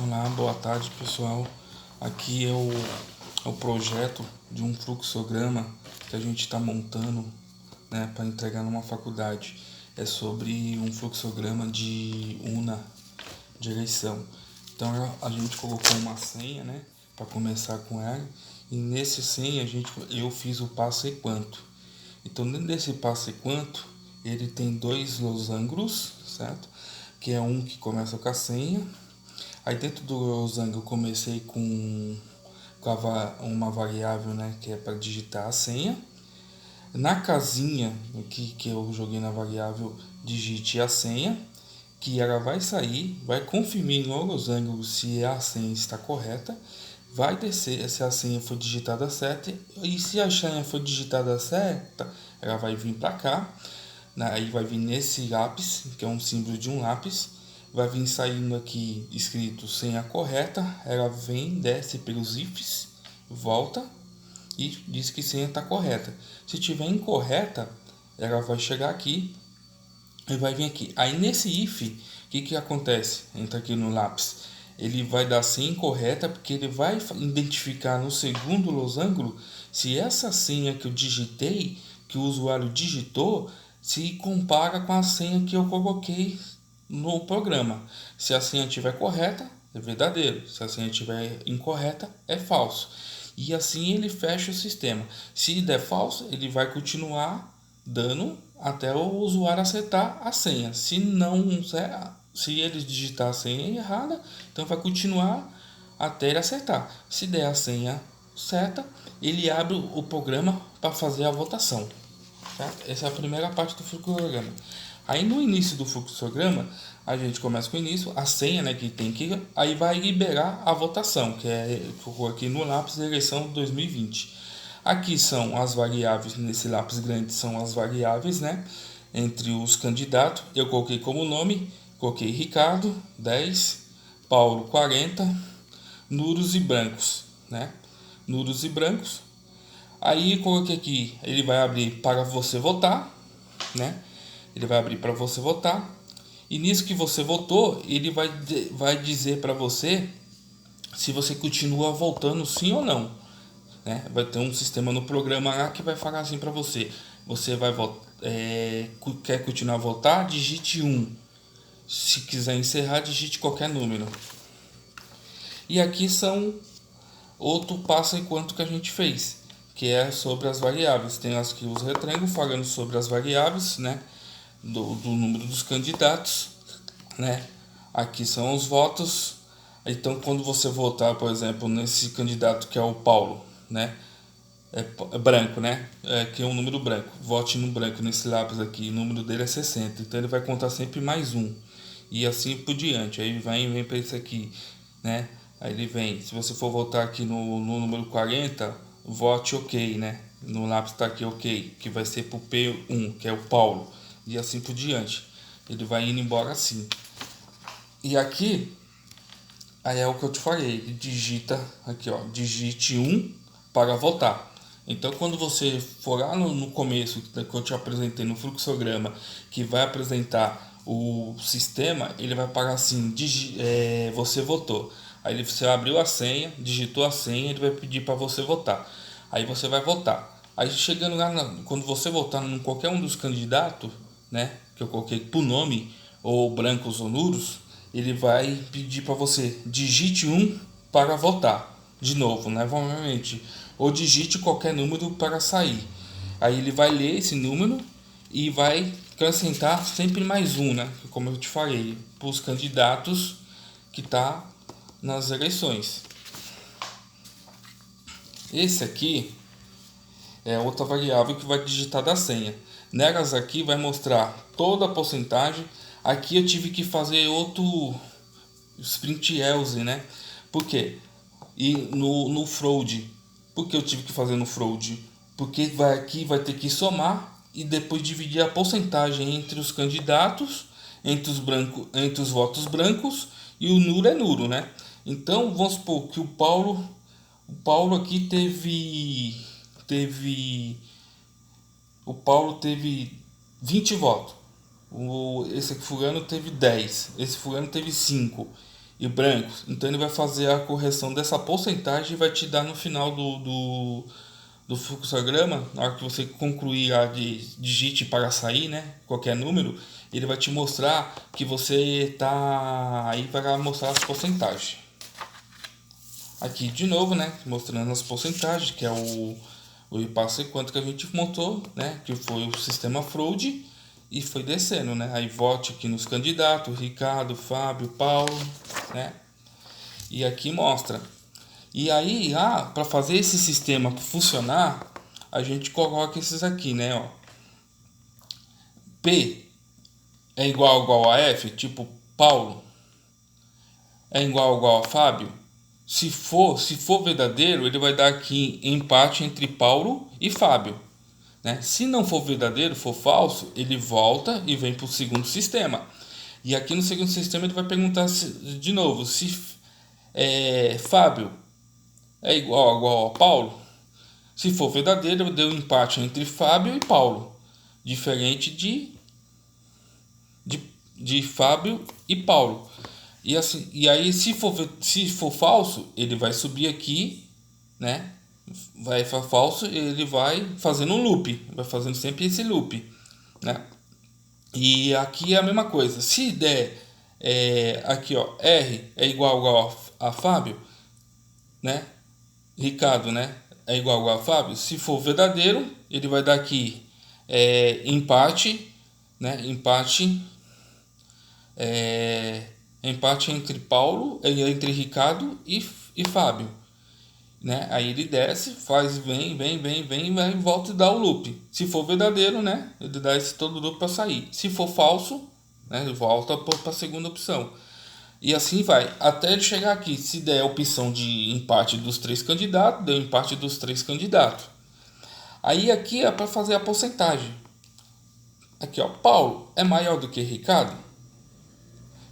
Olá, boa tarde pessoal. Aqui é o projeto de um fluxograma que a gente está montando, né, para entregar numa faculdade. É sobre um fluxograma de UNA, de eleição. Então a gente colocou uma senha, né, para começar com ela. E nesse senha eu fiz o passo e quanto. Então dentro desse passo e quanto ele tem dois losangos, certo? Que é um que começa com a senha. Aí dentro do losango eu comecei com uma variável, né, que é para digitar a senha. Na casinha que eu joguei na variável, digite a senha, que ela vai sair, vai conferir no losango se a senha está correta, vai descer se a senha for digitada certa, e se a senha for digitada certa, ela vai vir para cá, né, aí vai vir nesse lápis, que é um símbolo de um lápis, vai vir saindo aqui escrito senha correta, ela vem, desce pelos ifs, volta e diz que senha está correta. Se tiver incorreta, ela vai chegar aqui e vai vir aqui. Aí nesse if, o que acontece? Entra aqui no lápis. Ele vai dar senha incorreta porque ele vai identificar no segundo losango se essa senha que eu digitei, que o usuário digitou, se compara com a senha que eu coloquei no programa. Se a senha estiver correta, é verdadeiro. Se a senha estiver incorreta, é falso. E assim ele fecha o sistema. Se der falso, ele vai continuar dando até o usuário acertar a senha. Se ele digitar a senha errada, então vai continuar até ele acertar. Se der a senha certa, ele abre o programa para fazer a votação. Certo? Essa é a primeira parte do fluxograma. Aí no início do fluxograma, a gente começa com o início, a senha, né, que tem que, aí vai liberar a votação, que é aqui no lápis eleição 2020. Aqui são as variáveis, nesse lápis grande são as variáveis, né, entre os candidatos. Eu coloquei como nome, coloquei Ricardo 10, Paulo 40, nulos e brancos, né? Nulos e brancos. Aí coloquei aqui, ele vai abrir para você votar, né? Ele vai abrir para você votar. E nisso que você votou, ele vai dizer para você se você continua votando sim ou não, né? Vai ter um sistema no programa lá que vai falar assim para você: você vai quer continuar a votar? Digite 1. Se quiser encerrar, digite qualquer número. E aqui são outro passo enquanto que a gente fez, que é sobre as variáveis. Tem aqui os retângulos falando sobre as variáveis, né? Do número dos candidatos, né? Aqui são os votos. Então, quando você votar, por exemplo, nesse candidato que é o Paulo, né? É branco, né? Que é um número branco. Vote no branco nesse lápis aqui. O número dele é 60. Então, ele vai contar sempre mais um. E assim por diante. Aí vem para esse aqui, né? Aí ele vem. Se você for votar aqui no número 40, vote OK, né? No lápis está aqui OK, que vai ser pro P1, que é o Paulo. E assim por diante. Ele vai indo embora assim. E aqui, aí é o que eu te falei. Ele digita aqui, ó. Digite 1 para votar. Então, quando você for lá no começo, que eu te apresentei no fluxograma, que vai apresentar o sistema, ele vai parar assim: você votou. Aí você abriu a senha, digitou a senha, ele vai pedir para você votar. Aí você vai votar. Aí chegando lá, quando você votar em qualquer um dos candidatos, né, que eu coloquei por nome, ou brancos ou nulos, ele vai pedir para você digite 1 para votar. De novo, novamente. Ou digite qualquer número para sair. Aí ele vai ler esse número e vai acrescentar sempre mais um, né? Como eu te falei, para os candidatos que tá nas eleições. Esse aqui é outra variável que vai digitar da senha. Nelas aqui vai mostrar toda a porcentagem. Aqui eu tive que fazer outro sprint else, né? Por quê? E no fraud, por que eu tive que fazer no fraud? Porque aqui vai ter que somar e depois dividir a porcentagem entre os candidatos, entre os votos brancos, e o nulo é nulo, né? Então vamos supor que o Paulo aqui o Paulo teve 20 votos. Esse fulano teve 10. Esse fulano teve 5. e brancos. Então ele vai fazer a correção dessa porcentagem e vai te dar no final do fluxograma, na hora que você concluir a digite para sair, né, qualquer número, ele vai te mostrar que você tá aí para mostrar as porcentagens. Aqui de novo, né, mostrando as porcentagens, que é o passo e quanto que a gente montou, né, que foi o sistema Freud, e foi descendo, né, aí vote aqui nos candidatos, Ricardo, Fábio, Paulo, né, e aqui mostra. E aí, para fazer esse sistema funcionar, a gente coloca esses aqui, né, ó. P é igual a F, tipo Paulo é igual a Fábio. Se for verdadeiro, ele vai dar aqui empate entre Paulo e Fábio, né? Se não for verdadeiro, for falso, ele volta e vem para o segundo sistema. E aqui no segundo sistema ele vai perguntar de novo se Fábio é igual a Paulo. Se for verdadeiro, deu empate entre Fábio e Paulo, diferente de Fábio e Paulo. E assim, e aí se for falso, ele vai subir aqui, né? Vai falso, ele vai fazendo um loop, vai fazendo sempre esse loop, né? E aqui é a mesma coisa. Se der aqui, ó, R é igual a Fábio, né? Ricardo, né? É igual a Fábio. Se for verdadeiro, ele vai dar aqui empate, né? Empate entre Paulo, entre Ricardo e Fábio, né? Aí ele desce, vem, vai, volta e dá o loop. Se for verdadeiro, né? Ele dá esse todo loop para sair. Se for falso, né? Ele volta para a segunda opção. E assim vai, até ele chegar aqui. Se der a opção de empate dos 3 candidatos, deu empate dos 3 candidatos. Aí aqui é para fazer a porcentagem. Aqui, ó, Paulo é maior do que Ricardo?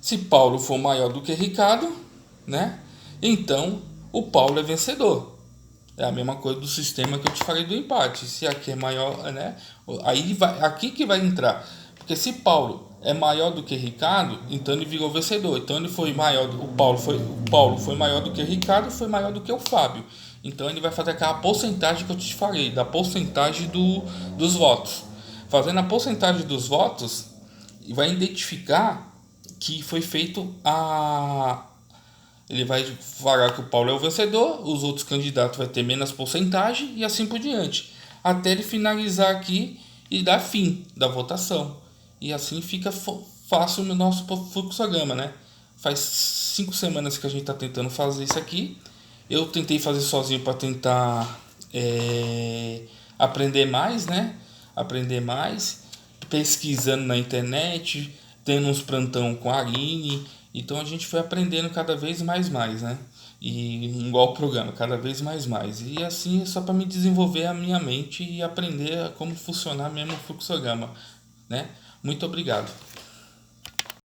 Se Paulo for maior do que Ricardo, né? Então o Paulo é vencedor. É a mesma coisa do sistema que eu te falei do empate. Se aqui é maior, né? Aí vai, aqui que vai entrar. Porque se Paulo é maior do que Ricardo, então ele virou vencedor. Então ele foi maior, o Paulo foi maior do que Ricardo, foi maior do que o Fábio. Então ele vai fazer aquela porcentagem que eu te falei, da porcentagem dos votos. Fazendo a porcentagem dos votos, vai identificar que foi feito ele vai falar que o Paulo é o vencedor, os outros candidatos vai ter menos porcentagem e assim por diante, até ele finalizar aqui e dar fim da votação. E assim fica fácil no nosso fluxograma, né? Faz 5 semanas que a gente está tentando fazer isso aqui. Eu tentei fazer sozinho para tentar aprender mais, né? Aprender mais, pesquisando na internet, tendo uns plantão com a Aline. Então a gente foi aprendendo cada vez mais, né? E igual o programa, cada vez mais. E assim é só para me desenvolver a minha mente e aprender como funcionar mesmo o fluxograma, né? Muito obrigado.